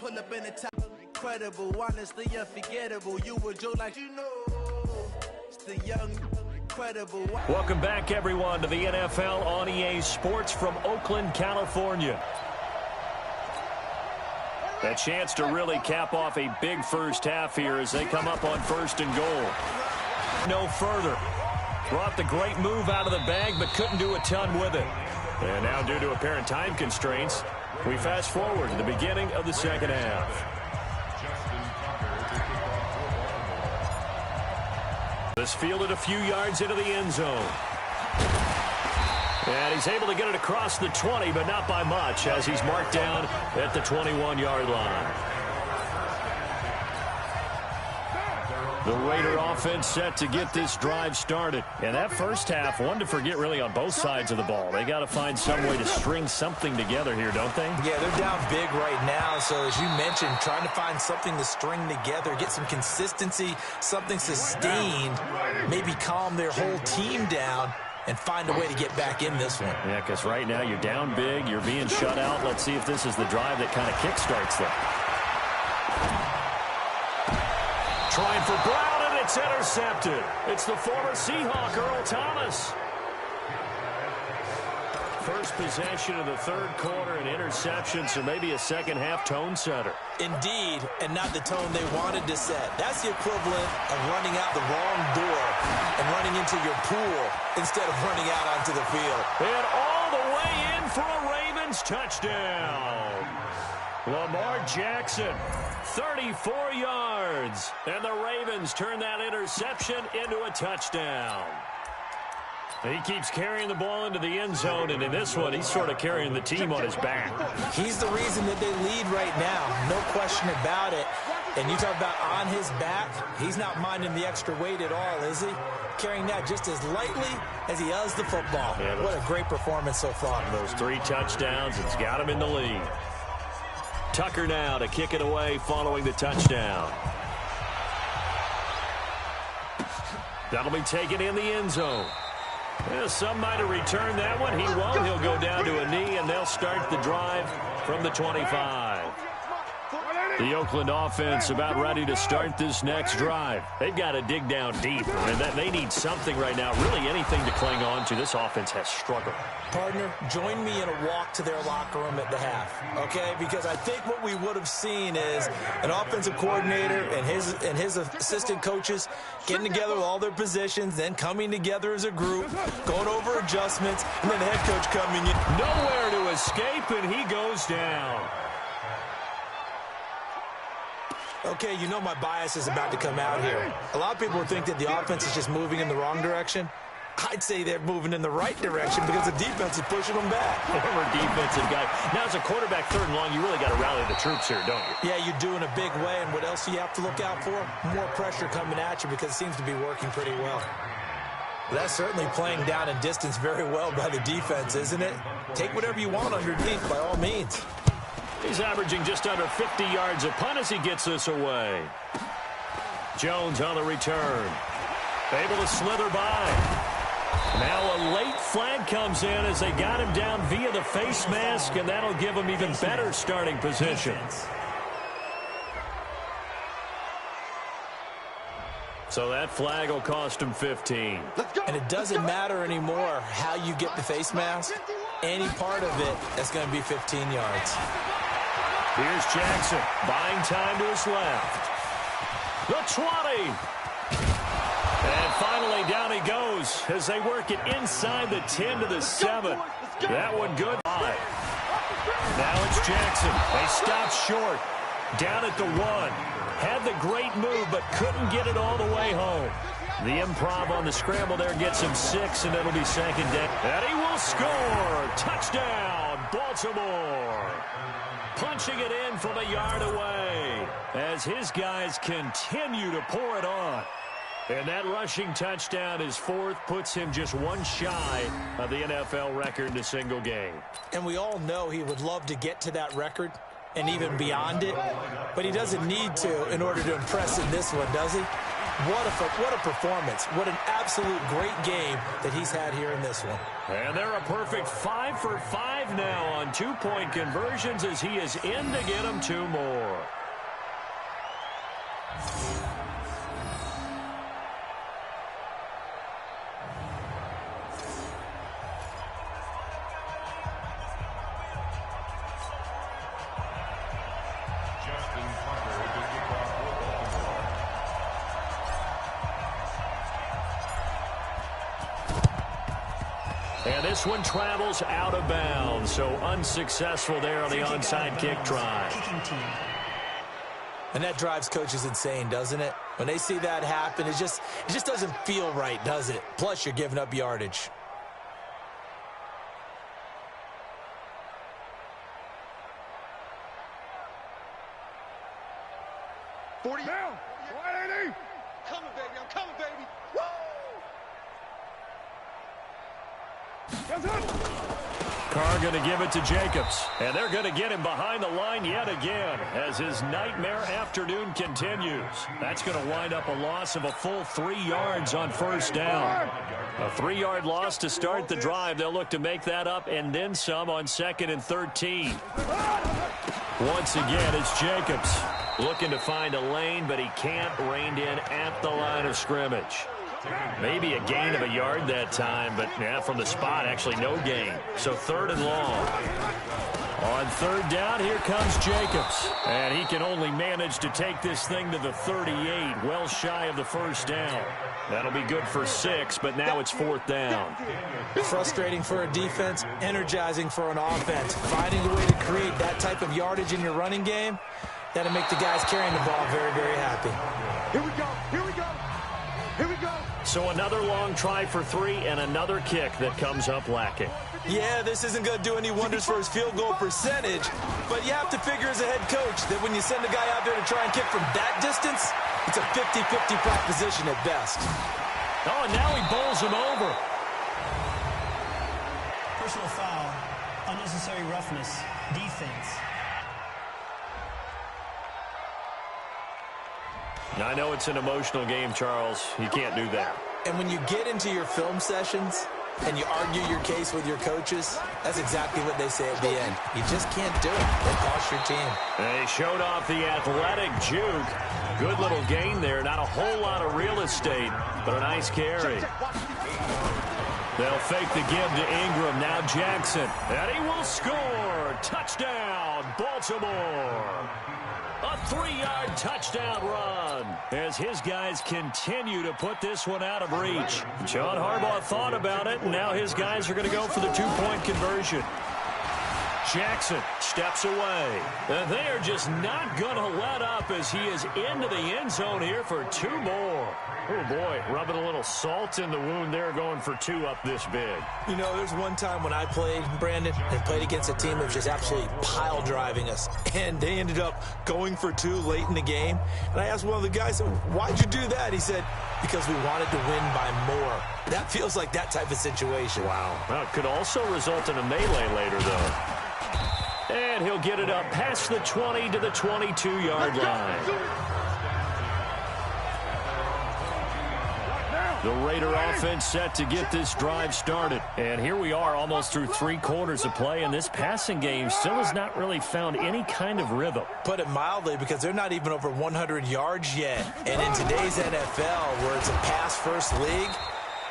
pull up in the top. Incredible, honestly unforgettable. You were Joe like you know. It's the young, incredible. Welcome back, everyone, to the NFL on EA Sports from Oakland, California. A chance to really cap off a big first half here as they come up on 1st and goal. No further. Brought the great move out of the bag, but couldn't do a ton with it. And now, due to apparent time constraints, we fast forward to the beginning of the second half. This fielded a few yards into the end zone. And he's able to get it across the 20, but not by much, as he's marked down at the 21-yard line. The Raider offense set to get this drive started. And that first half, one to forget really on both sides of the ball. They got to find some way to string something together here, don't they? Yeah, they're down big right now. So as you mentioned, trying to find something to string together, get some consistency, something sustained, maybe calm their whole team down and find a way to get back in this one. Yeah, because right now you're down big, you're being shut out. Let's see if this is the drive that kind of kickstarts them. Trying for Brown, and it's intercepted. It's the former Seahawk, Earl Thomas. First possession of the third quarter, an interception, so maybe a second-half tone setter. Indeed, and not the tone they wanted to set. That's the equivalent of running out the wrong door and running into your pool instead of running out onto the field. And all the way in for a Ravens touchdown. Lamar Jackson, 34 yards. And the Ravens turn that interception into a touchdown. He keeps carrying the ball into the end zone, and in this one, he's sort of carrying the team on his back. He's the reason that they lead right now, no question about it. And you talk about on his back, he's not minding the extra weight at all, is he? Carrying that just as lightly as he does the football. Yeah, what a great performance so far. Those 3 touchdowns, it's got him in the lead. Tucker now to kick it away following the touchdown. That'll be taken in the end zone. Yeah, some might have returned that one. He won't. He'll go down to a knee, and they'll start the drive from the 25. The Oakland offense about ready to start this next drive. They've got to dig down deep, and they need something right now, really anything to cling on to. This offense has struggled. Partner, join me in a walk to their locker room at the half, okay? Because I think what we would have seen is an offensive coordinator and his assistant coaches getting together with all their positions, then coming together as a group, going over adjustments, and then the head coach coming in. Nowhere to escape, and he goes down. Okay, you know my bias is about to come out here. A lot of people think that the offense is just moving in the wrong direction. I'd say they're moving in the right direction because the defense is pushing them back. Former defensive guy. Now, as a quarterback 3rd and long, you really got to rally the troops here, don't you? Yeah, you do in a big way. And what else do you have to look out for? More pressure coming at you because it seems to be working pretty well. That's certainly playing down in distance very well by the defense, isn't it? Take whatever you want underneath by all means. He's averaging just under 50 yards a punt as he gets this away. Jones on the return. Able to slither by. Now a late flag comes in as they got him down via the face mask, and that'll give him even better starting position. So that flag will cost him 15. And it doesn't matter anymore how you get the face mask. Any part of it, that's going to be 15 yards. Here's Jackson, buying time to his left. The 20. And finally, down he goes as they work it inside the 10 to the 7. That one good. Now it's Jackson. They stop short. Down at the 1. Had the great move, but couldn't get it all the way home. The improv on the scramble there gets him 6, and it'll be 2nd down. And he will score. Touchdown, Baltimore. Punching it in from a yard away as his guys continue to pour it on. And that rushing touchdown is 4th, puts him just 1 shy of the NFL record in a single game. And we all know he would love to get to that record and even beyond it, but he doesn't need to in order to impress in this one, does he? What a performance. What an absolute great game that he's had here in this one. And they're a perfect 5 for 5 now on two-point conversions as he is in to get them 2 more. And this one travels out of bounds, so unsuccessful there on the onside kick try. And that drives coaches insane, doesn't it? When they see that happen, it just doesn't feel right, does it? Plus, you're giving up yardage. Down. 180. Coming, baby. I'm coming, baby. Woo! Carr going to give it to Jacobs. And they're going to get him behind the line yet again as his nightmare afternoon continues. That's going to wind up a loss of a full 3 yards on first down. A 3-yard loss to start the drive. They'll look to make that up and then some on 2nd and 13. Once again, it's Jacobs looking to find a lane, but he can't, reined in at the line of scrimmage. Maybe a gain of a yard that time, but from the spot, actually no gain. So 3rd and long. On 3rd down, here comes Jacobs. And he can only manage to take this thing to the 38, well shy of the first down. That'll be good for 6, but now it's 4th down. Frustrating for a defense, energizing for an offense. Finding a way to create that type of yardage in your running game, that'll make the guys carrying the ball very, very happy. Here we go. Here we go. Here we go. So another long try for 3 and another kick that comes up lacking. Yeah, this isn't going to do any wonders for his field goal percentage, but you have to figure as a head coach that when you send a guy out there to try and kick from that distance, it's a 50-50 proposition at best. Oh, and now he bowls him over. Personal foul, unnecessary roughness, defense. I know it's an emotional game, Charles. You can't do that. And when you get into your film sessions and you argue your case with your coaches, that's exactly what they say at the end. You just can't do it. It costs your team. They showed off the athletic juke. Good little gain there. Not a whole lot of real estate, but a nice carry. They'll fake the give to Ingram. Now Jackson. And he will score. Touchdown, Baltimore. A 3-yard touchdown run as his guys continue to put this one out of reach. John Harbaugh thought about it, and now his guys are going to go for the 2-point conversion. Jackson steps away. And they are just not going to let up as he is into the end zone here for 2 more. Oh, boy, rubbing a little salt in the wound there, going for 2 up this big. You know, there's one time when I played, Brandon, and played against a team that was just absolutely pile driving us, and they ended up going for 2 late in the game. And I asked one of the guys, why'd you do that? He said, because we wanted to win by more. That feels like that type of situation. Wow. Well, it could also result in a melee later, though. And he'll get it up past the 20 to the 22-yard line. The Raider offense set to get this drive started. And here we are almost through 3 quarters of play, and this passing game still has not really found any kind of rhythm. Put it mildly, because they're not even over 100 yards yet. And in today's NFL, where it's a pass-first league,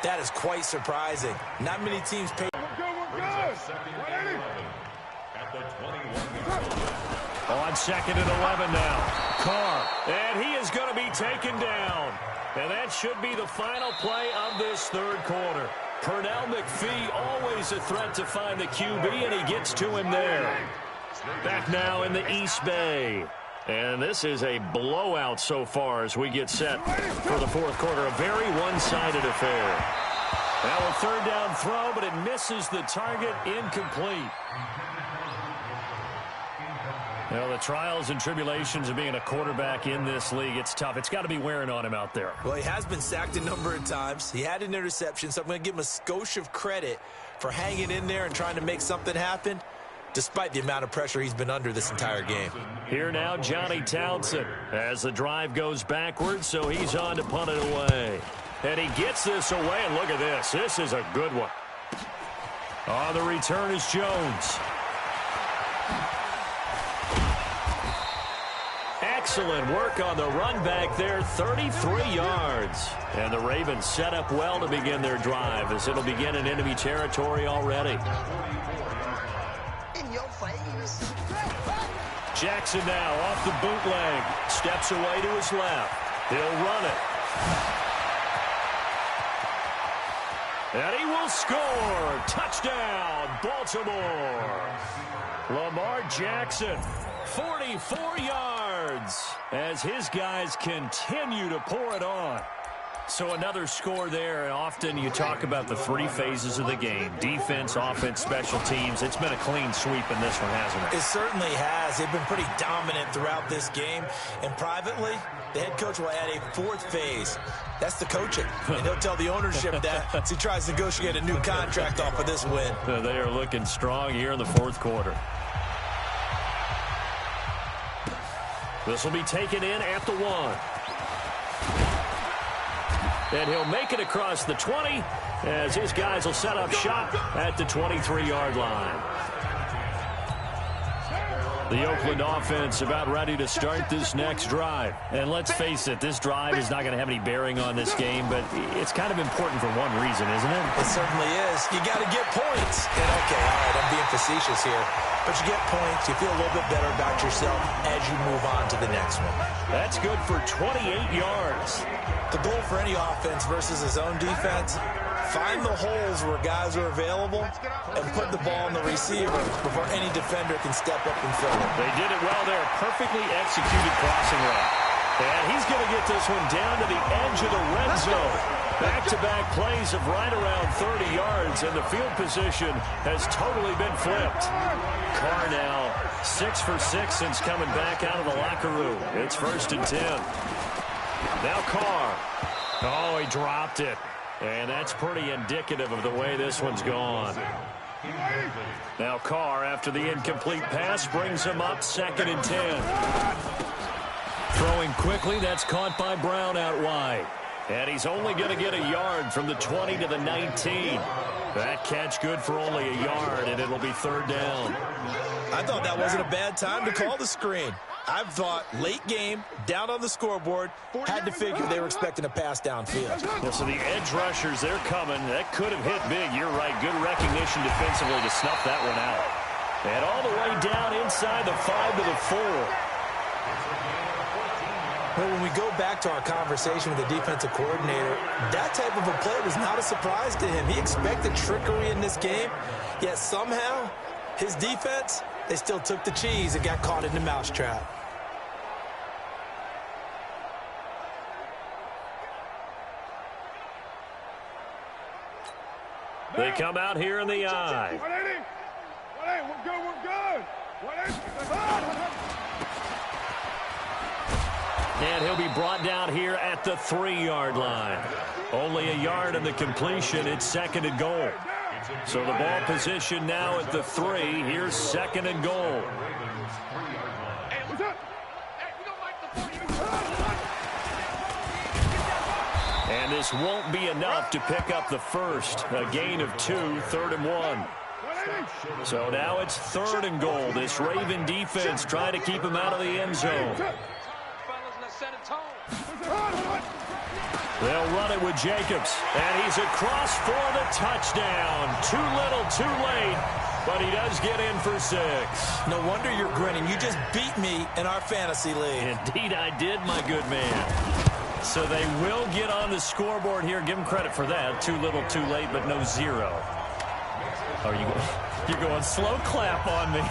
that is quite surprising. Not many teams pay. On 2nd and 11 now. Carr. And he is going to be taken down. And that should be the final play of this 3rd quarter. Pernell McPhee, always a threat to find the QB, and he gets to him there. Back now in the East Bay. And this is a blowout so far as we get set for the 4th quarter. A very one-sided affair. Now a 3rd down throw, but it misses the target, incomplete. You know, the trials and tribulations of being a quarterback in this league, it's tough. It's got to be wearing on him out there. Well, he has been sacked a number of times. He had an interception, so I'm going to give him a skosh of credit for hanging in there and trying to make something happen. despite the amount of pressure he's been under this entire game. Here now, Johnny Townsend, as the drive goes backwards, so he's on to punt it away. And he gets this away, and look at this. This is a good one. On the return is Jones. Excellent work on the run back there, 33 yards. And the Ravens set up well to begin their drive, as it'll begin in enemy territory already. In your face. Jackson now off the bootleg. Steps away to his left. He'll run it. And he will score. Touchdown, Baltimore. Lamar Jackson, 44 yards, as his guys continue to pour it on. So another score there, and often you talk about the three phases of the game: defense, offense, special teams. It's been a clean sweep in this one, hasn't it? It certainly has. They've been pretty dominant throughout this game. And privately, the head coach will add a fourth phase. That's the coaching. And he'll tell the ownership that as he tries to negotiate a new contract off of this win. They are looking strong here in the fourth quarter. This will be taken in at the 1. And he'll make it across the 20 as his guys will set up shop at the 23-yard line. The Oakland offense about ready to start this next drive. And let's face it, this drive is not going to have any bearing on this game, but it's kind of important for one reason, isn't it? It certainly is. You got to get points. And okay, all right, I'm being facetious here. But you get points, you feel a little bit better about yourself as you move on to the next one. That's good for 28 yards. The goal for any offense versus his own defense, find the holes where guys are available and put the ball on the receiver before any defender can step up and fill it. They did it well there. Perfectly executed crossing route. And he's going to get this one down to the edge of the red zone. Back-to-back plays of right around 30 yards, and the field position has totally been flipped. Carr now 6 for 6 since coming back out of the locker room. It's 1st and 10. Now Carr. Oh, he dropped it. And that's pretty indicative of the way this one's gone. Now Carr, after the incomplete pass, brings him up 2nd and 10. Throwing quickly, that's caught by Brown out wide. And he's only going to get a yard from the 20 to the 19. That catch good for only a yard, and it'll be 3rd down. I thought that wasn't a bad time to call the screen. I thought late game, down on the scoreboard, had to figure they were expecting a pass downfield. Yeah, so the edge rushers, they're coming. That could have hit big. You're right. Good recognition defensively to snuff that one out. And all the way down inside the 5 to the 4. Well, when we go back to our conversation with the defensive coordinator, that type of a play was not a surprise to him. He expected trickery in this game, yet somehow his defense, they still took the cheese and got caught in the mousetrap. They come out here in the I. And he'll be brought down here at the 3-yard line. Only a yard in the completion. It's 2nd and goal. So the ball position now at the 3. Here's 2nd and goal. And this won't be enough to pick up the first. A gain of 2, 3rd and 1. So now it's 3rd and goal. This Raven defense trying to keep him out of the end zone. They'll run it with Jacobs, and he's across for the touchdown. Too little, too late, but he does get in for 6. No wonder you're grinning. You just beat me in our fantasy league. Indeed I did, my good man. So they will get on the scoreboard here. Give them credit for that. Too little, too late, but no 0. Oh, you're going slow clap on me.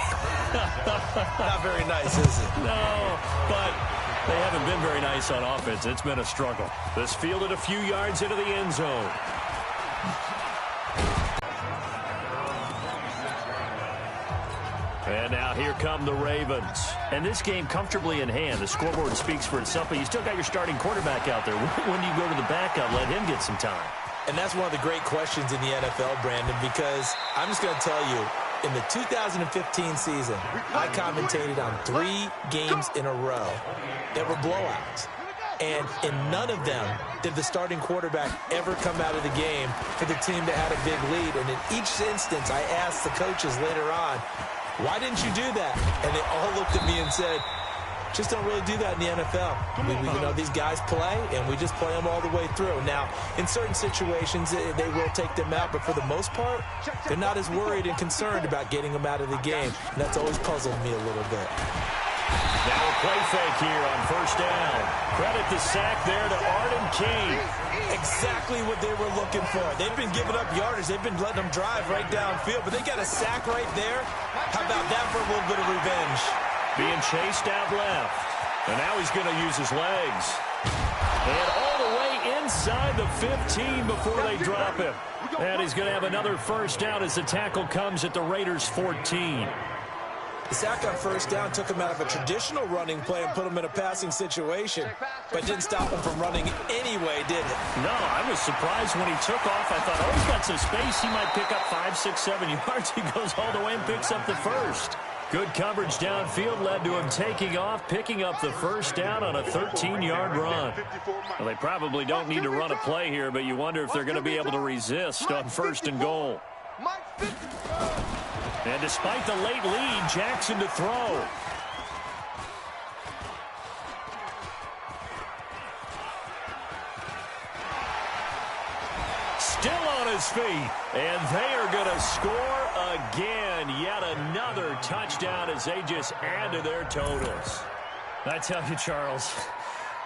Not very nice, is it? No, but they haven't been very nice on offense. It's been a struggle. This fielded a few yards into the end zone. And now here come the Ravens. And this game comfortably in hand. The scoreboard speaks for itself, but you still got your starting quarterback out there. When do you go to the backup, let him get some time? And that's one of the great questions in the NFL, Brandon, because I'm just going to tell you, in the 2015 season, I commentated on 3 games in a row that were blowouts. And in none of them did the starting quarterback ever come out of the game for the team that had a big lead. And in each instance, I asked the coaches later on, why didn't you do that? And they all looked at me and said, just don't really do that in the NFL. These guys play, and we just play them all the way through. Now, in certain situations, they will take them out, but for the most part, they're not as worried and concerned about getting them out of the game. And that's always puzzled me a little bit. Now a play fake here on first down. Credit the sack there to Arden Key. Exactly what they were looking for. They've been giving up yardage. They've been letting them drive right downfield, but they got a sack right there. How about that for a little bit of revenge? Being chased out left. And now he's going to use his legs. And all the way inside the 15 before they drop him. And he's going to have another first down as the tackle comes at the Raiders' 14. The sack on first down took him out of a traditional running play and put him in a passing situation, but didn't stop him from running anyway, did it? No, I was surprised when he took off. I thought, oh, he's got some space. He might pick up 5, 6, 7 yards. He goes all the way and picks up the first. Good coverage downfield led to him taking off, picking up the first down on a 13-yard run. Well, they probably don't need to run a play here, but you wonder if they're going to be able to resist on first and goal. And despite the late lead, Jackson to throw. Still on his feet. And they are going to score again. Yet another touchdown as they just add to their totals. I tell you, Charles,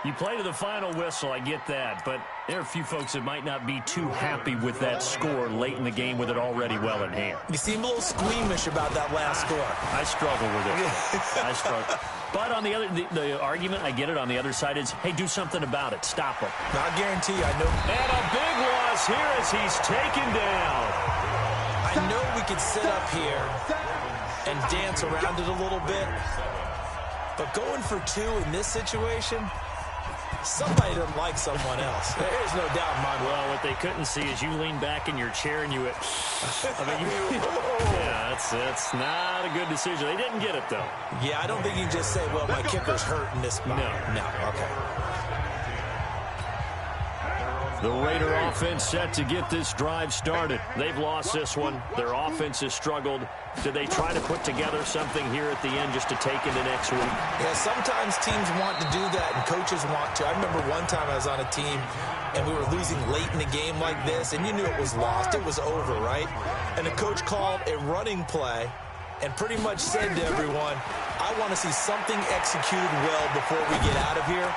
you play to the final whistle, I get that, but there are a few folks that might not be too happy with that score late in the game with it already well in hand. You seem a little squeamish about that last score. I struggle with it. I struggle. But on the other, the argument, I get it, on the other side is, hey, do something about it. Stop him. I guarantee you, I know. And a big loss here as he's taken down. I know we could sit up here and dance around it a little bit, but going for 2 in this situation, somebody doesn't like someone else. There's no doubt in my mind. Well, what they couldn't see is you lean back in your chair and you went, yeah, that's not a good decision. They didn't get it, though. Yeah, I don't think you can just say, well, my kicker's hurt in this spot. No, okay. The Raider offense set to get this drive started. They've lost this one. Their offense has struggled. Do they try to put together something here at the end just to take into next week? Yeah, sometimes teams want to do that and coaches want to. I remember one time I was on a team and we were losing late in the game like this, and you knew it was lost. It was over, right? And the coach called a running play and pretty much said to everyone, I want to see something executed well before we get out of here.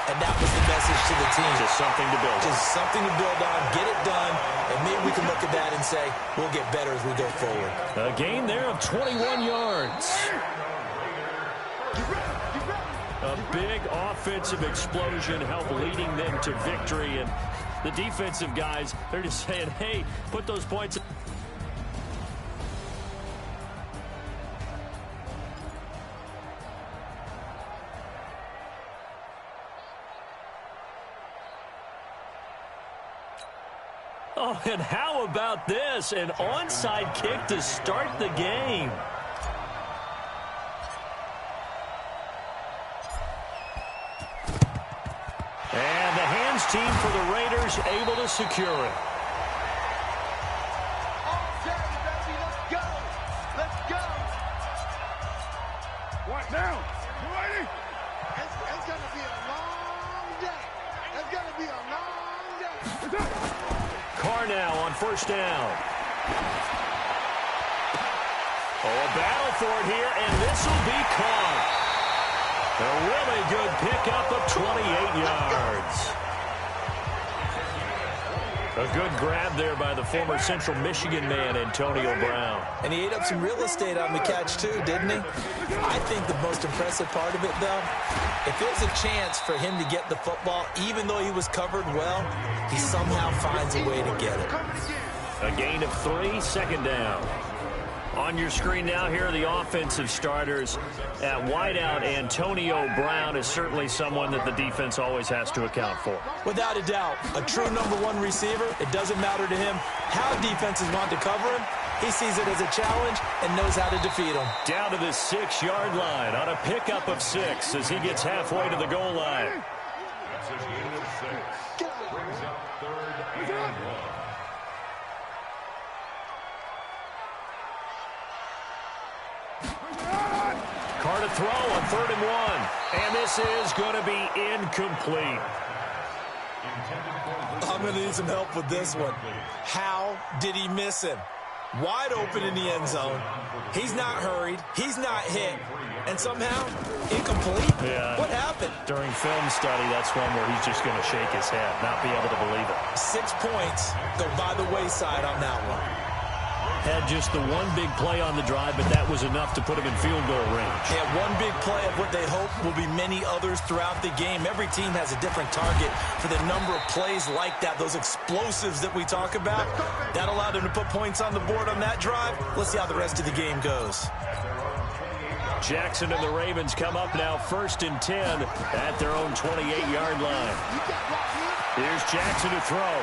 And that was the message to the team. Just something to build on. Just something to build on, get it done, and maybe we can look at that and say, we'll get better as we go forward. A gain there of 21 yards. A big offensive explosion helped leading them to victory. And the defensive guys, they're just saying, hey, put those points. Oh, and how about this? An onside kick to start the game. And the hands team for the Raiders able to secure it. Okay, baby, let's go. Let's go. What now? You ready? It's going to be a long day. It's going to be a long day. Carnell on first down. Oh, a battle for it here, and this will be caught. A really good pickup of 28 yards. A good grab there by the former Central Michigan man, Antonio Brown. And he ate up some real estate on the catch, too, didn't he? I think the most impressive part of it, though, if there's a chance for him to get the football, even though he was covered well, he somehow finds a way to get it. A gain of 3, second down. On your screen now, here are the offensive starters. At wideout, Antonio Brown is certainly someone that the defense always has to account for. Without a doubt, a true #1 receiver. It doesn't matter to him how defenses want to cover him. He sees it as a challenge and knows how to defeat him. Down to the 6-yard line on a pickup of 6 as he gets halfway to the goal line. Carr to throw on 3rd and 1. And this is going to be incomplete. I'm going to need some help with this one. How did he miss him? Wide open in the end zone. He's not hurried. He's not hit. And somehow, incomplete? Yeah. What happened? During film study, that's one where he's just going to shake his head, not be able to believe it. 6 points go by the wayside on that one. Had just the one big play on the drive, but that was enough to put him in field goal range. Yeah, one big play of what they hope will be many others throughout the game. Every team has a different target for the number of plays like that, those explosives that we talk about. That allowed them to put points on the board on that drive. Let's see how the rest of the game goes. Jackson and the Ravens come up now 1st and 10 at their own 28-yard line. Here's Jackson to throw.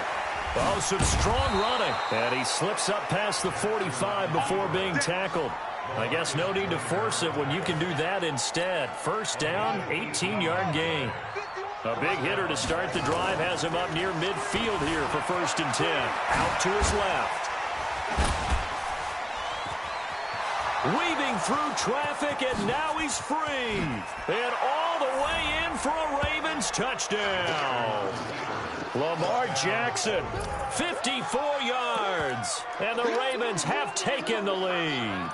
Oh, some strong running. And he slips up past the 45 before being tackled. I guess no need to force it when you can do that instead. 1st down, 18-yard gain. A big hitter to start the drive has him up near midfield here for 1st and 10. Out to his left. Weaving through traffic, and now he's free. And all the way in for a Ravens touchdown. Lamar Jackson, 54 yards, and the Ravens have taken the lead.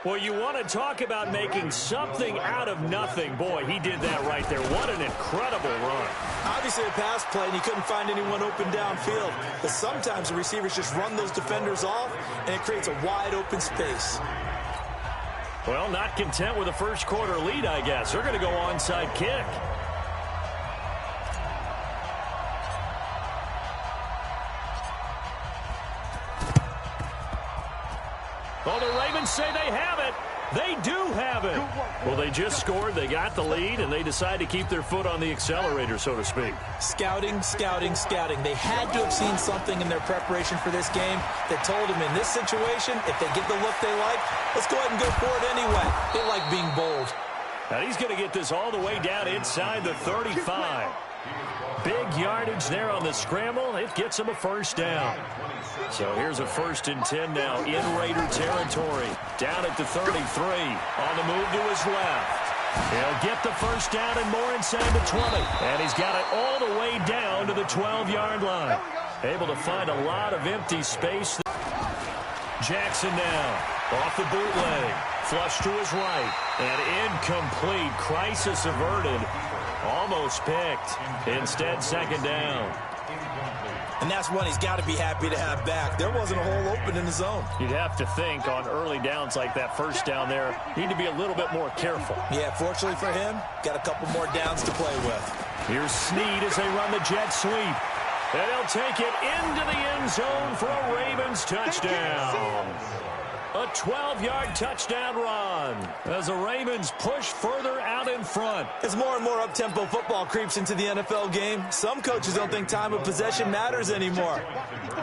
Well, you want to talk about making something out of nothing. Boy, he did that right there. What an incredible run. Obviously a pass play, and he couldn't find anyone open downfield. But sometimes the receivers just run those defenders off, and it creates a wide open space. Well, not content with a first quarter lead, I guess. They're going to go onside kick. Well, the Ravens say they have it. They do have it. Well, they just scored, they got the lead, and they decide to keep their foot on the accelerator, so to speak. Scouting, scouting, scouting. They had to have seen something in their preparation for this game that told them in this situation, if they get the look they like, let's go ahead and go for it anyway. They like being bold. And he's going to get this all the way down inside the 35. Big yardage there on the scramble. It gets him a 1st down. So here's a 1st and 10 now in Raider territory. Down at the 33. On the move to his left. He'll get the 1st down and more inside the 20. And he's got it all the way down to the 12-yard line. Able to find a lot of empty space. Jackson now off the bootleg. Flush to his right. And incomplete. Crisis averted. Almost picked. Instead, 2nd down. And that's one he's got to be happy to have back. There wasn't a hole open in the zone. You'd have to think on early downs like that 1st down there, need to be a little bit more careful. Yeah, fortunately for him, got a couple more downs to play with. Here's Snead as they run the jet sweep. And they'll take it into the end zone for a Ravens touchdown. A 12-yard touchdown run as the Ravens push further out in front. As more and more up-tempo football creeps into the NFL game, some coaches don't think time of possession matters anymore.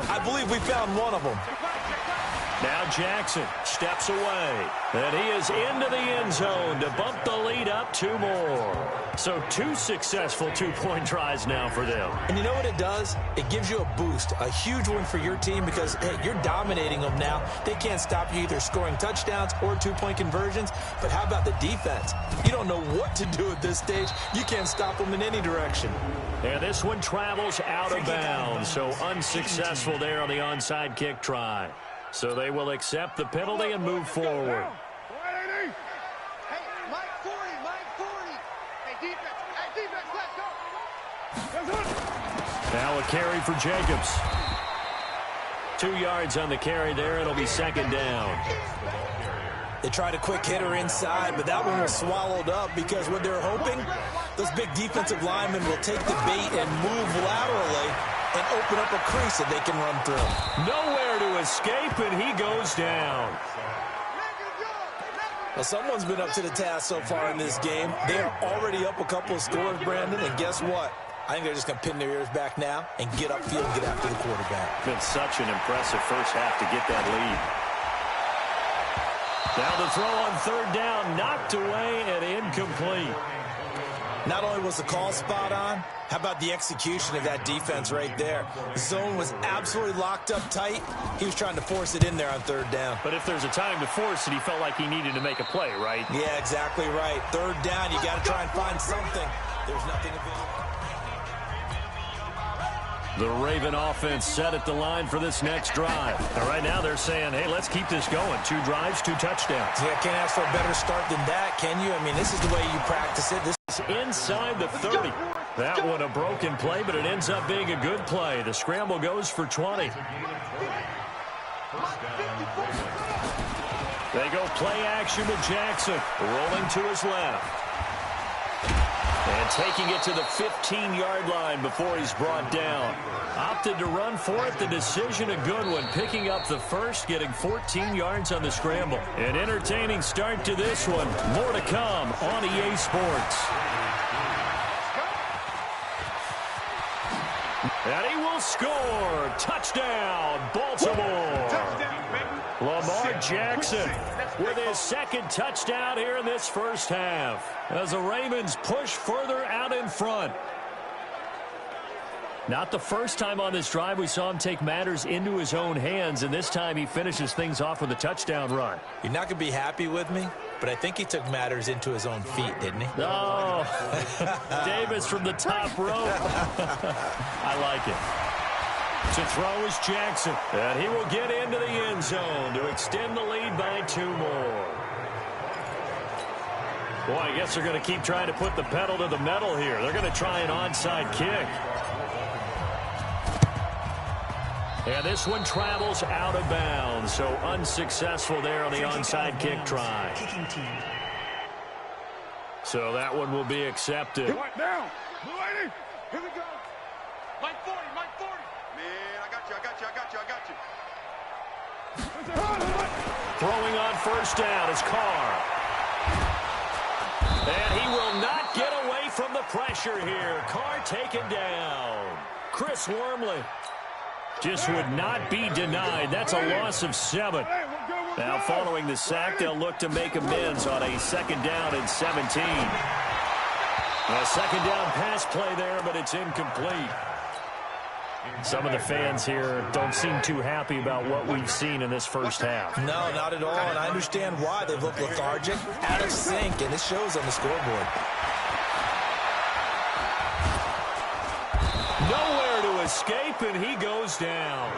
I believe we found one of them. Now Jackson steps away, and he is into the end zone to bump the lead up 2 more. So 2 successful two-point tries now for them. And you know what it does? It gives you a boost, a huge one for your team because, hey, you're dominating them now. They can't stop you either scoring touchdowns or two-point conversions. But how about the defense? You don't know what to do at this stage. You can't stop them in any direction. And this one travels out of bounds, so unsuccessful there on the onside kick try. So they will accept the penalty and move forward. Hey, Mike 40, Mike 40. Hey, defense, let's go. Now a carry for Jacobs. 2 yards on the carry there. It'll be 2nd down. They tried a quick hitter inside, but that one was swallowed up because what they're hoping, those big defensive linemen will take the bait and move laterally and open up a crease that they can run through. Nowhere to escape, and he goes down. Well, someone's been up to the task so far in this game. They're already up a couple of scores, Brandon, and guess what? I think they're just going to pin their ears back now and get upfield and get after the quarterback. Been such an impressive first half to get that lead. Now the throw on third down, knocked away and incomplete. Not only was the call spot on, how about the execution of that defense right there? The zone was absolutely locked up tight. He was trying to force it in there on third down. But if there's a time to force it, he felt like he needed to make a play, right? Yeah, exactly right. Third down, you got to try and find something. There's nothing available. The Raven offense set at the line for this next drive. And right now they're saying, hey, let's keep this going. 2 drives, 2 touchdowns. Yeah, can't ask for a better start than that, can you? I mean, this is the way you practice it. This is inside the 30. That one a broken play, but it ends up being a good play. The scramble goes for 20. They go play action with Jackson, rolling to his left. And taking it to the 15-yard line before he's brought down. Opted to run for it. The decision a good one. Picking up the first, getting 14 yards on the scramble. An entertaining start to this one. More to come on EA Sports. And he will score. Touchdown, Baltimore. Lamar Jackson with his second touchdown here in this first half as the Ravens push further out in front. Not the first time on this drive we saw him take matters into his own hands, and this time he finishes things off with a touchdown run. You're not going to be happy with me, but I think he took matters into his own feet, didn't he? Oh, Davis from the top rope. I like it. To throw is Jackson, and he will get into the end zone to extend the lead by 2 more. Boy, I guess they're going to keep trying to put the pedal to the metal here. They're going to try an onside kick. And this one travels out of bounds, so unsuccessful there on the onside kick try. So that one will be accepted. Down. Lady, here we go. Mike 40, Mike 40. Man, I got you. Throwing on first down is Carr. And he will not get away from the pressure here. Carr taken down. Chris Wormley just would not be denied. That's a loss of 7. Now following the sack, they'll look to make amends on a 2nd down and 17. A 2nd down pass play there, but it's incomplete. Some of the fans here don't seem too happy about what we've seen in this first half. No, not at all, and I understand why. They've looked lethargic, out of sync, and it shows on the scoreboard. Nowhere to escape, and he goes down.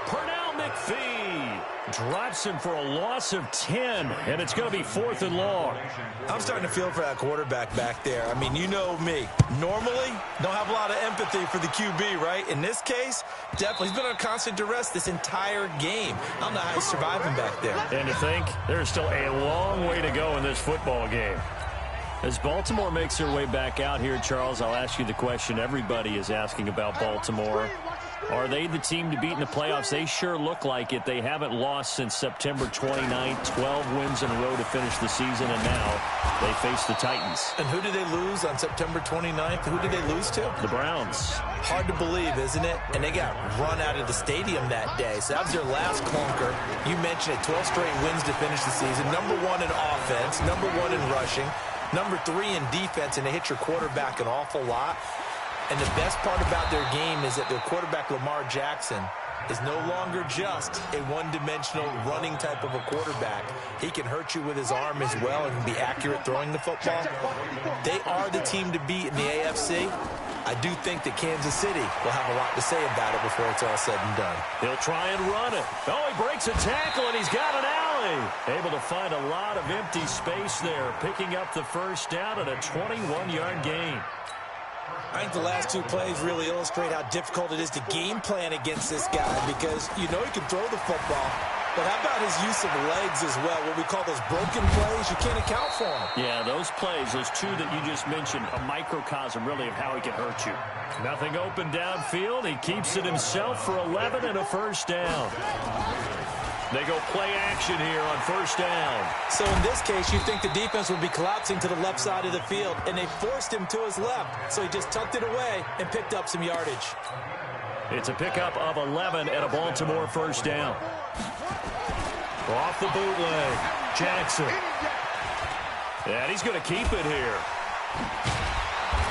Pernell McPhee drops him for a loss of 10, and it's going to be 4th and long. I'm starting to feel for that quarterback back there. I mean, you know me. Normally, don't have a lot of empathy for the QB, right? In this case, definitely. He's been on constant duress this entire game. I don't know how he's surviving back there. And to think, there's still a long way to go in this football game. As Baltimore makes their way back out here, Charles, I'll ask you the question everybody is asking about Baltimore. Are they the team to beat in the playoffs? They sure look like it. They haven't lost since September 29th, 12 wins in a row to finish the season, and now they face the Titans. And who did they lose on September 29th? Who did they lose to? The Browns. Hard to believe, isn't it? And they got run out of the stadium that day. So that was their last clunker. You mentioned it, 12 straight wins to finish the season. Number 1 in offense, number 1 in rushing, number 3 in defense, and they hit your quarterback an awful lot. And the best part about their game is that their quarterback, Lamar Jackson, is no longer just a one-dimensional running type of a quarterback. He can hurt you with his arm as well and be accurate throwing the football. They are the team to beat in the AFC. I do think that Kansas City will have a lot to say about it before it's all said and done. He'll try and run it. Oh, he breaks a tackle, and he's got an alley. Able to find a lot of empty space there, picking up the first down at a 21-yard gain. I think the last 2 plays really illustrate how difficult it is to game plan against this guy because you know he can throw the football, but how about his use of legs as well? What we call those broken plays, you can't account for them. Yeah, those plays, those 2 that you just mentioned, a microcosm really of how he can hurt you. Nothing open downfield. He keeps it himself for 11 and a first down. They go play action here on first down. So in this case, you think the defense would be collapsing to the left side of the field, and they forced him to his left. So he just tucked it away and picked up some yardage. It's a pickup of 11 at a Baltimore first down. Off the bootleg, Jackson. And he's going to keep it here.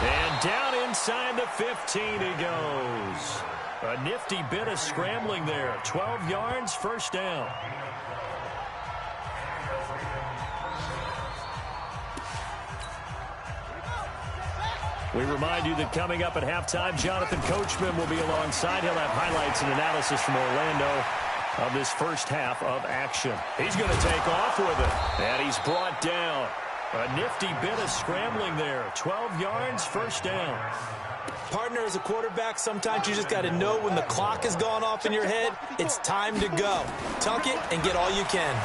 And down inside the 15 he goes. A nifty bit of scrambling there. 12 yards, first down. We remind you that coming up at halftime, Jonathan Coachman will be alongside. He'll have highlights and analysis from Orlando of this first half of action. He's going to take off with it. And he's brought down. A nifty bit of scrambling there. 12 yards, first down. Partner, as a quarterback, sometimes you just got to know when the clock has gone off in your head, it's time to go. Tuck it and get all you can.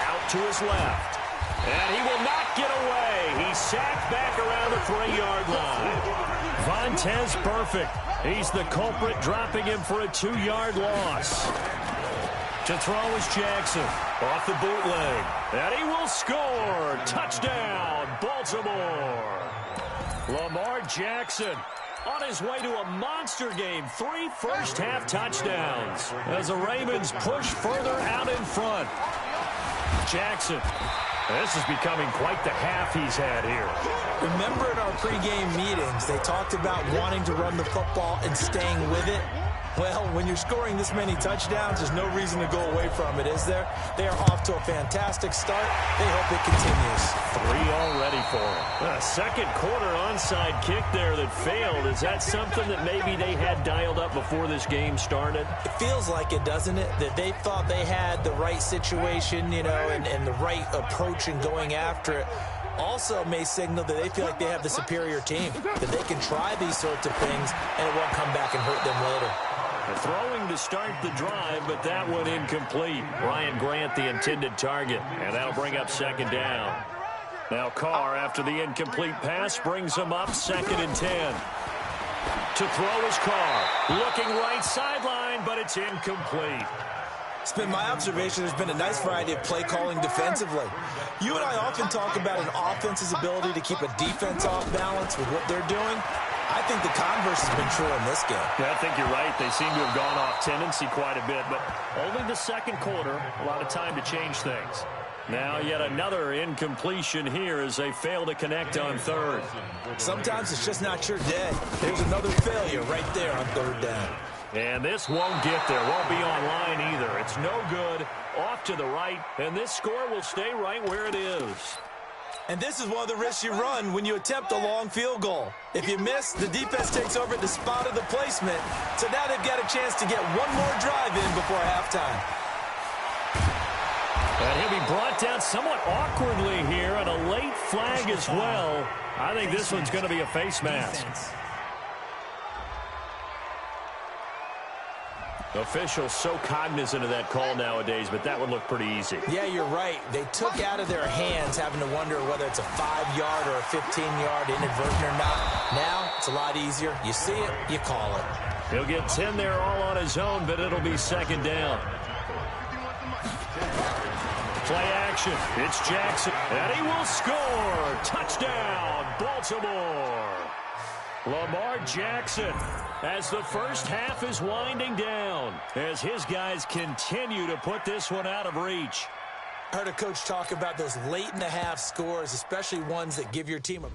Out to his left. And he will not get away. He's sacked back around the 3-yard line. Vontaze Burfict. He's the culprit, dropping him for a 2-yard loss. To throw is Jackson. Off the bootleg. And he will score. Touchdown, Baltimore. Lamar Jackson on his way to a monster game. 3 first-half touchdowns as the Ravens push further out in front. Jackson. This is becoming quite the half he's had here. Remember in our pregame meetings, they talked about wanting to run the football and staying with it? Well, when you're scoring this many touchdowns, there's no reason to go away from it, is there? They are off to a fantastic start. They hope it continues. 3 already for him. A second quarter onside kick there that failed. Is that something that maybe they had dialed up before this game started? It feels like it, doesn't it? That they thought they had the right situation, you know, and the right approach in going after it. Also may signal that they feel like they have the superior team, that they can try these sorts of things and it won't come back and hurt them later. Throwing to start the drive, but that one incomplete. Ryan Grant, the intended target, and that'll bring up second down. Now Carr, after the incomplete pass, brings him up 2nd and 10. To throw is Carr. Looking right sideline, but it's incomplete. It's been my observation there's been a nice variety of play calling defensively. You and I often talk about an offense's ability to keep a defense off balance with what they're doing. I think the converse has been true in this game. Yeah, I think you're right. They seem to have gone off tendency quite a bit, but only the second quarter, a lot of time to change things. Now yet another incompletion here as they fail to connect on third. Sometimes it's just not your day. There's another failure right there on third down. And this won't get there. Won't be online either. It's no good. Off to the right, and this score will stay right where it is. And this is one of the risks you run when you attempt a long field goal. If you miss, the defense takes over at the spot of the placement. So now they've got a chance to get one more drive in before halftime. And he'll be brought down somewhat awkwardly here, and a late flag as well. I think this one's going to be a face mask. Officials so cognizant of that call nowadays, but that would look pretty easy. Yeah, you're right. They took out of their hands having to wonder whether it's a 5-yard or a 15-yard inadvertent or not. Now, it's a lot easier. You see it, you call it. He'll get 10 there all on his own, but it'll be second down. Play action. It's Jackson, and he will score. Touchdown, Baltimore. Lamar Jackson, as the first half is winding down, as his guys continue to put this one out of reach. I heard a coach talk about those late-in-the-half scores, especially ones that give your team a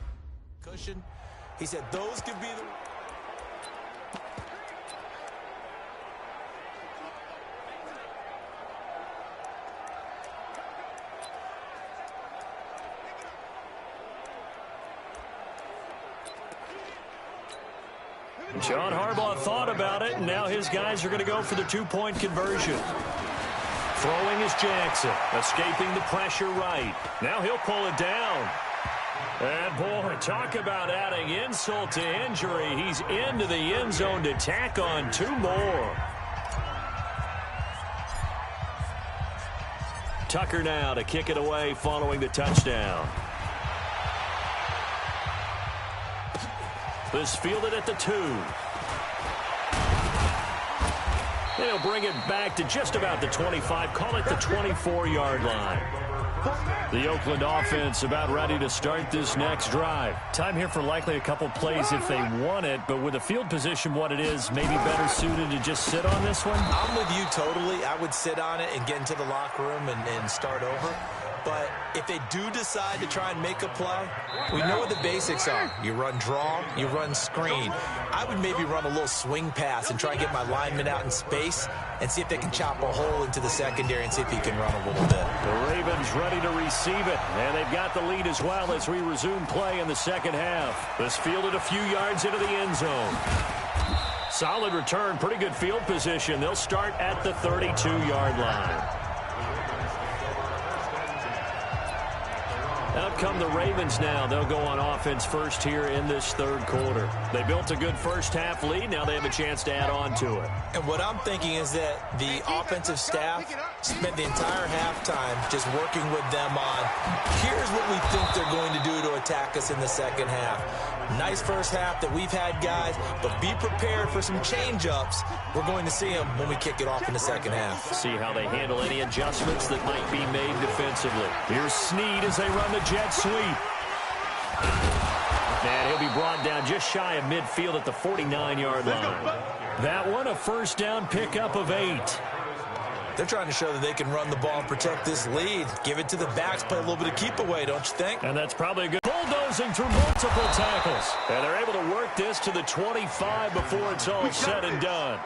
cushion. He said those could be the... John Harbaugh thought about it, and now his guys are going to go for the 2-point conversion. Throwing is Jackson, escaping the pressure right. Now he'll pull it down. And, boy, talk about adding insult to injury. He's into the end zone to tack on 2 more. Tucker now to kick it away following the touchdown. This fielded at the 2. They'll bring it back to just about the 25, call it the 24-yard line. The Oakland offense about ready to start this next drive. Time here for likely a couple plays if they want it, but with the field position what it is, maybe better suited to just sit on this one? I'm with you totally. I would sit on it and get into the locker room and start over. But if they do decide to try and make a play, we know what the basics are. You run draw, you run screen. I would maybe run a little swing pass and try and get my lineman out in space and see if they can chop a hole into the secondary and see if he can run a little bit. The Ravens ready to receive it, and they've got the lead as well as we resume play in the second half. This fielded a few yards into the end zone. Solid return, pretty good field position. They'll start at the 32-yard line. Out come the Ravens now. They'll go on offense first here in this third quarter. They built a good first-half lead. Now they have a chance to add on to it. And what I'm thinking is that the offensive staff spent the entire halftime just working with them on, here's what we think they're going to do to attack us in the second half. Nice first half that we've had, guys, but be prepared for some change-ups. We're going to see them when we kick it off in the second half. See how they handle any adjustments that might be made defensively. Here's Snead as they run the jet sweep. And he'll be brought down just shy of midfield at the 49-yard line. That one, a first down pickup of 8. They're trying to show that they can run the ball and protect this lead. Give it to the backs, play a little bit of keep away, don't you think? And that's probably a good bulldozing through multiple tackles. And they're able to work this to the 25 before it's all said and done.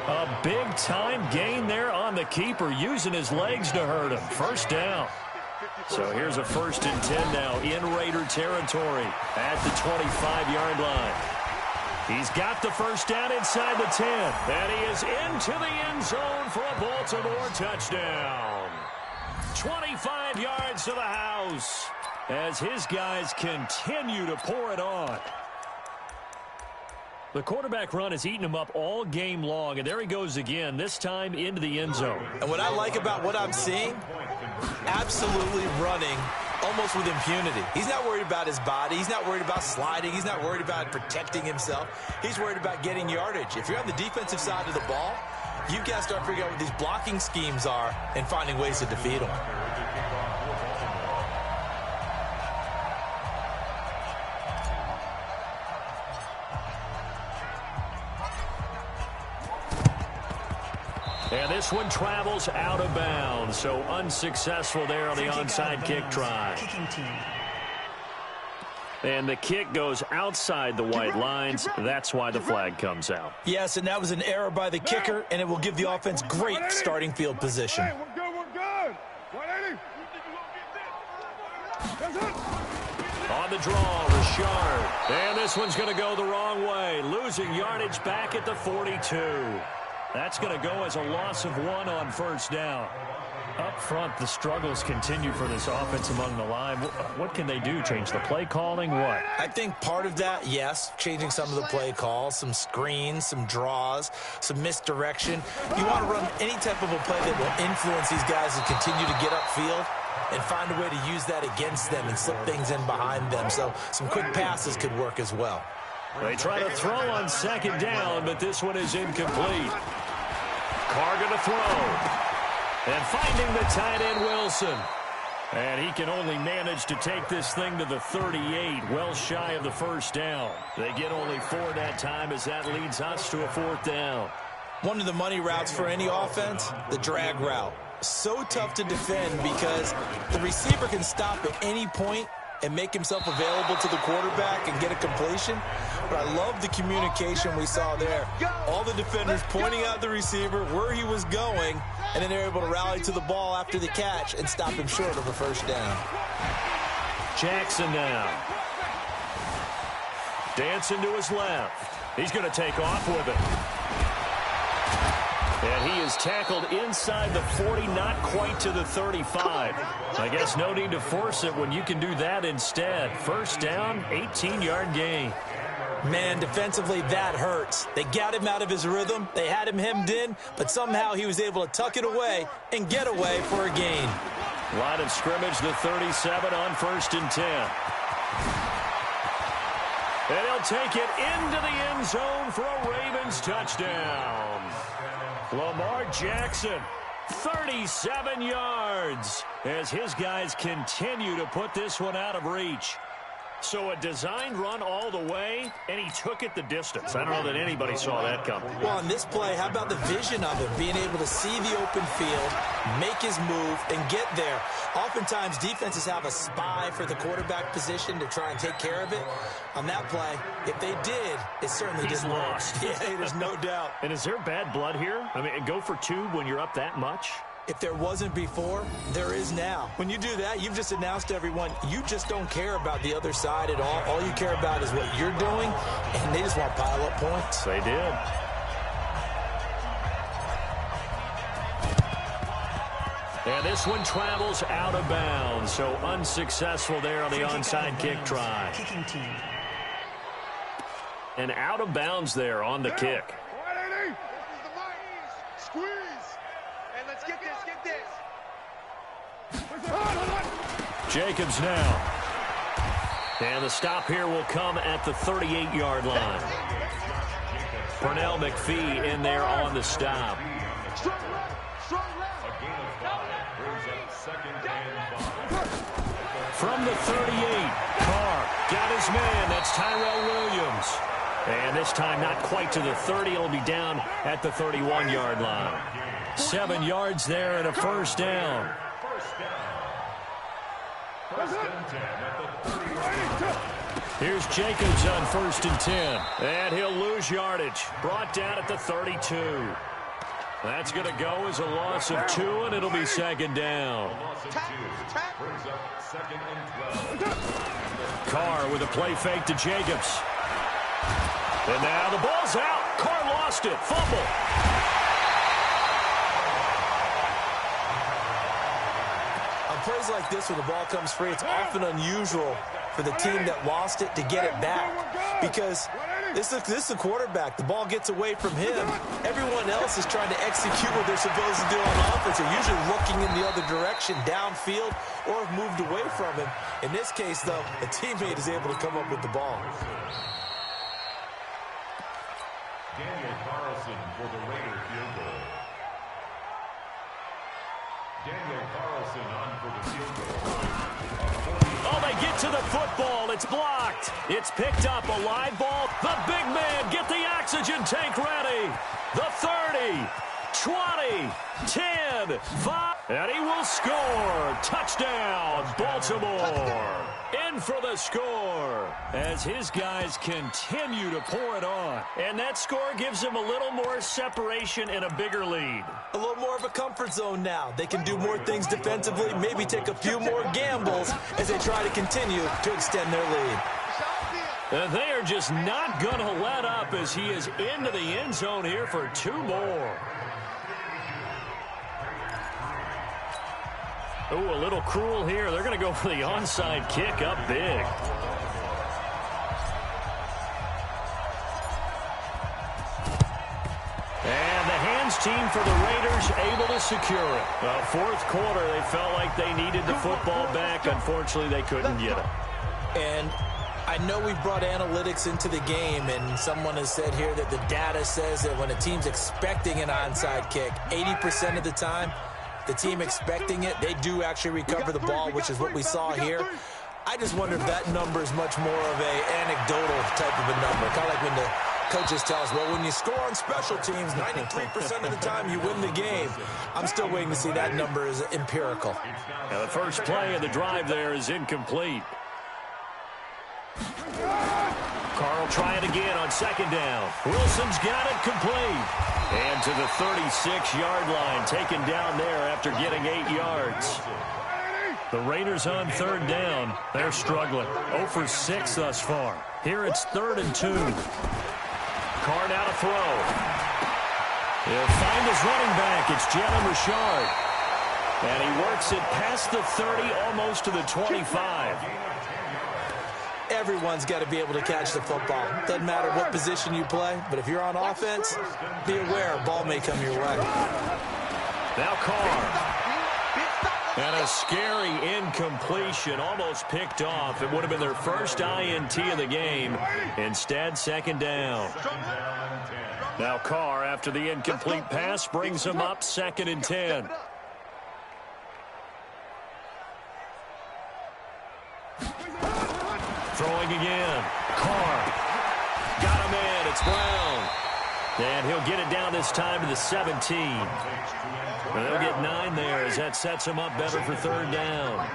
A big-time gain there on the keeper, using his legs to hurt him. First down. So here's a 1st and 10 now in Raider territory at the 25-yard line. He's got the first down inside the 10. And he is into the end zone for a Baltimore touchdown. 25 yards to the house as his guys continue to pour it on. The quarterback run has eaten him up all game long, and there he goes again, this time into the end zone. And what I like about what I'm seeing, absolutely running almost with impunity. He's not worried about his body. He's not worried about sliding. He's not worried about protecting himself. He's worried about getting yardage. If you're on the defensive side of the ball, you've got to start figuring out what these blocking schemes are and finding ways to defeat them. And this one travels out of bounds, so unsuccessful there on the onside kick try. And the kick goes outside the white lines. That's why the flag comes out. Yes, and that was an error by the kicker, and it will give the offense great starting field position. Hey, we're good. 180. That's it. On the draw, Richard. And this one's going to go the wrong way, losing yardage back at the 42. That's going to go as a loss of 1 on first down. Up front, the struggles continue for this offense among the line. What can they do? Change the play calling? What? I think part of that, yes, changing some of the play calls, some screens, some draws, some misdirection. You want to run any type of a play that will influence these guys to continue to get upfield and find a way to use that against them and slip things in behind them. So some quick passes could work as well. They try to throw on second down, but this one is incomplete. Carr going to throw. And finding the tight end, Wilson. And he can only manage to take this thing to the 38, well shy of the first down. They get only 4 that time as that leads us to a 4th down. One of the money routes for any offense, the drag route. So tough to defend because the receiver can stop at any point and make himself available to the quarterback and get a completion. But I love the communication we saw there. All the defenders pointing out the receiver, where he was going, and then they're able to rally to the ball after the catch and stop him short of a first down. Jackson now. Dancing to his left. He's going to take off with it. And he is tackled inside the 40, not quite to the 35. I guess no need to force it when you can do that instead. First down, 18-yard gain. Man, defensively, that hurts. They got him out of his rhythm. They had him hemmed in, but somehow he was able to tuck it away and get away for a gain. Line of scrimmage, the 37 on 1st and 10. And he'll take it into the end zone for a Ravens touchdown. Lamar Jackson, 37 yards, as his guys continue to put this one out of reach. So a designed run all the way, and he took it the distance. I don't know that anybody saw that coming. Well, on this play, how about the vision of him? Being able to see the open field, make his move, and get there. Oftentimes, defenses have a spy for the quarterback position to try and take care of it. On that play, if they did, it certainly didn't work. Lost. Yeah, there's no doubt. And is there bad blood here? I mean, go for two when you're up that much? If there wasn't before, there is now. When you do that, you've just announced to everyone, you just don't care about the other side at all. All you care about is what you're doing, and they just want to pile up points. They did. And this one travels out of bounds, so unsuccessful there on the onside kick try. Kicking team. And out of bounds there on the kick. Jacobs now. And the stop here will come at the 38-yard line. Pernell McPhee in there on the stop. From the 38, Carr got his man. That's Tyrell Williams. And this time not quite to the 30. It'll be down at the 31-yard line. 7 yards there and a first down. Here's Jacobs on 1st and 10. And he'll lose yardage. Brought down at the 32. That's going to go as a loss of 2, and it'll be 2nd down. Carr with a play fake to Jacobs. And now the ball's out. Carr lost it. Fumble. Plays like this where the ball comes free, it's often unusual for the team that lost it to get it back, because this is the quarterback. The ball gets away from him. Everyone else is trying to execute what they're supposed to do on offense. They're usually looking in the other direction, downfield, or have moved away from him. In this case, though, a teammate is able to come up with the ball. Daniel Carlson for the Raider field goal. Daniel Carlson on for the field goal. Oh, they get to the football. It's blocked. It's picked up. A live ball. The big man. Get the oxygen tank ready. The 30, 20, 10, 5. And he will score. Touchdown, Baltimore. In for the score as his guys continue to pour it on. And that score gives them a little more separation and a bigger lead. A little more of a comfort zone now. They can do more things defensively, maybe take a few more gambles as they try to continue to extend their lead. And they are just not going to let up as he is into the end zone here for 2 more. Oh, a little cruel here. They're going to go for the onside kick up big. And the hands team for the Raiders able to secure it. Fourth quarter, they felt like they needed the football back. Unfortunately, they couldn't get it. And I know we've brought analytics into the game, and someone has said here that the data says that when a team's expecting an onside kick, 80% of the time, the team expecting it, they do actually recover the ball, which is what we saw here. I just wonder if that number is much more of an anecdotal type of a number. Kind of like when the coaches tell us, well, when you score on special teams, 93% of the time you win the game. I'm still waiting to see that number is empirical. Now the first play of the drive there is incomplete. Carl trying again on 2nd down. Wilson's got it complete. And to the 36-yard line, taken down there after getting 8 yards. The Raiders on 3rd down. They're struggling. 0 for 6 thus far. Here it's 3rd and 2. Carr now to throw. He'll find his running back. It's Jalen Richard. And he works it past the 30, almost to the 25. Everyone's got to be able to catch the football. Doesn't matter what position you play, but if you're on offense, be aware a ball may come your way. Now Carr. And a scary incompletion, almost picked off. It would have been their first INT of the game. Instead, 2nd down. Now Carr, after the incomplete pass, brings him up 2nd and 10. Throwing again. Carr. Got him in. It's Brown. And he'll get it down this time to the 17. And they'll get 9 there as that sets him up better for 3rd down.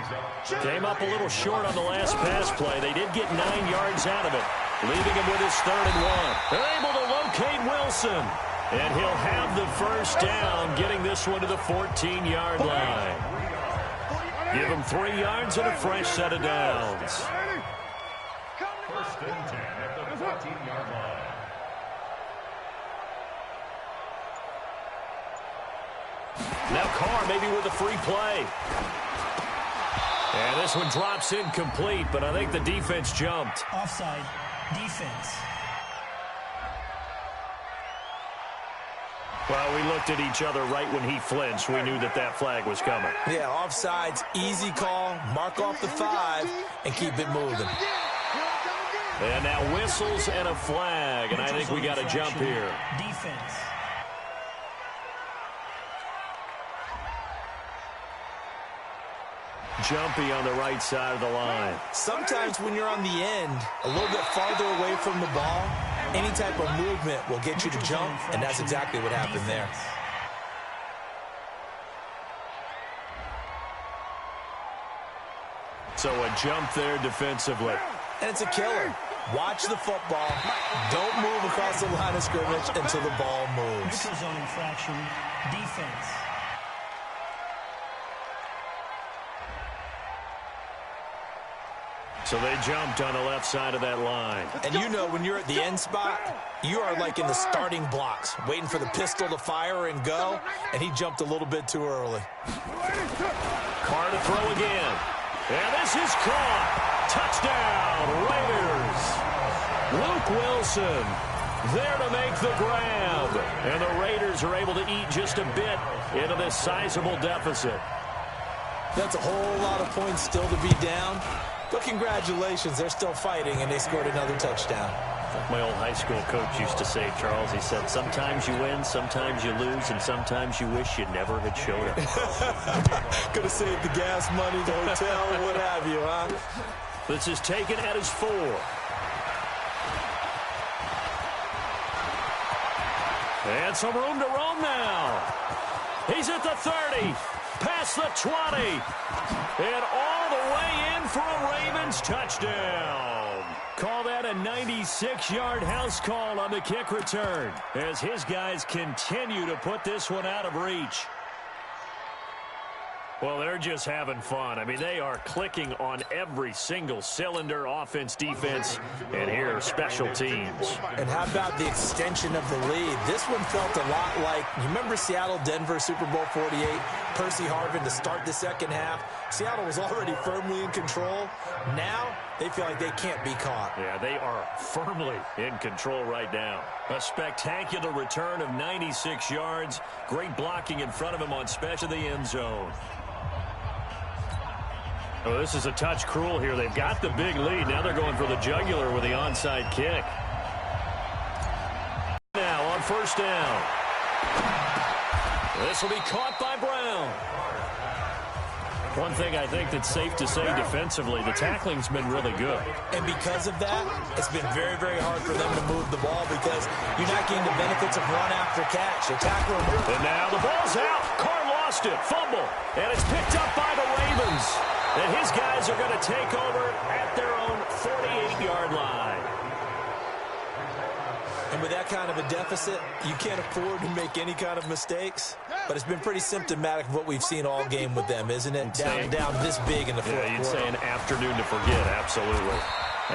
Came up a little short on the last pass play. They did get 9 yards out of it, leaving him with his 3rd and 1. They're able to locate Wilson. And he'll have the 1st down, getting this one to the 14-yard line. Give him 3 yards and a fresh set of downs. 1st and 10 at the 14-yard line. Now Carr maybe with a free play. And this one drops incomplete, but I think the defense jumped. Offside. Defense. Well, we looked at each other right when he flinched. We knew that that flag was coming. Yeah, offsides, easy call. Mark off the 5 and keep it moving. And now whistles and a flag, and I think we got a jump here. Defense. Jumpy on the right side of the line. Sometimes when you're on the end, a little bit farther away from the ball, any type of movement will get you to jump, and that's exactly what happened there. So a jump there defensively. And it's a killer. Watch the football. Don't move across the line of scrimmage until the ball moves. Neutral zone infraction. Defense. So they jumped on the left side of that line. And you know when you're at the end spot, you are like in the starting blocks, waiting for the pistol to fire and go, and he jumped a little bit too early. Carr to throw again. And this is caught. Touchdown, Raiders. Luke Wilson there to make the grab. And the Raiders are able to eat just a bit into this sizable deficit. That's a whole lot of points still to be down. But congratulations, they're still fighting, and they scored another touchdown. Like my old high school coach used to say, Charles, he said, sometimes you win, sometimes you lose, and sometimes you wish you never had showed up. Could have saved the gas money, the hotel, what have you, huh? This is taken at his 4. And some room to roam now. He's at the 30. Past the 20. And all the way in for a Ravens touchdown. Call that a 96-yard house call on the kick return as his guys continue to put this one out of reach. Well, they're just having fun. I mean, they are clicking on every single cylinder, offense, defense, and here, special teams. And how about the extension of the lead? This one felt a lot like, you remember Seattle-Denver Super Bowl 48? Percy Harvin to start the second half. Seattle was already firmly in control. Now, they feel like they can't be caught. Yeah, they are firmly in control right now. A spectacular return of 96 yards. Great blocking in front of him on special the end zone. Oh, this is a touch cruel here. They've got the big lead. Now they're going for the jugular with the onside kick. Now on 1st down. This will be caught by Brown. One thing I think that's safe to say defensively, the tackling's been really good. And because of that, it's been very, very hard for them to move the ball because you're not getting the benefits of run after catch. They tackle them. And now the ball's out. Carr lost it. Fumble. And it's picked up by the Ravens. And his guys are going to take over at their own 48-yard line. And with that kind of a deficit, you can't afford to make any kind of mistakes. But it's been pretty symptomatic of what we've seen all game with them, isn't it? Down this big in the fourth quarter. You'd say an afternoon to forget, absolutely.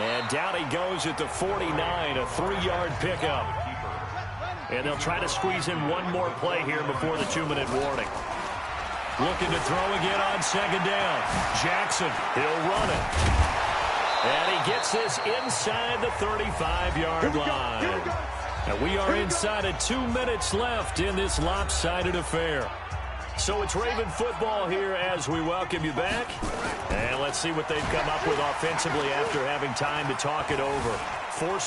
And down he goes at the 49, a 3-yard pickup. And they'll try to squeeze in one more play here before the 2-minute warning. Looking to throw again on 2nd down. Jackson, he'll run it. And he gets this inside the 35-yard line. And we are inside of 2 minutes left in this lopsided affair. So it's Raven football here as we welcome you back. And let's see what they've come up with offensively after having time to talk it over.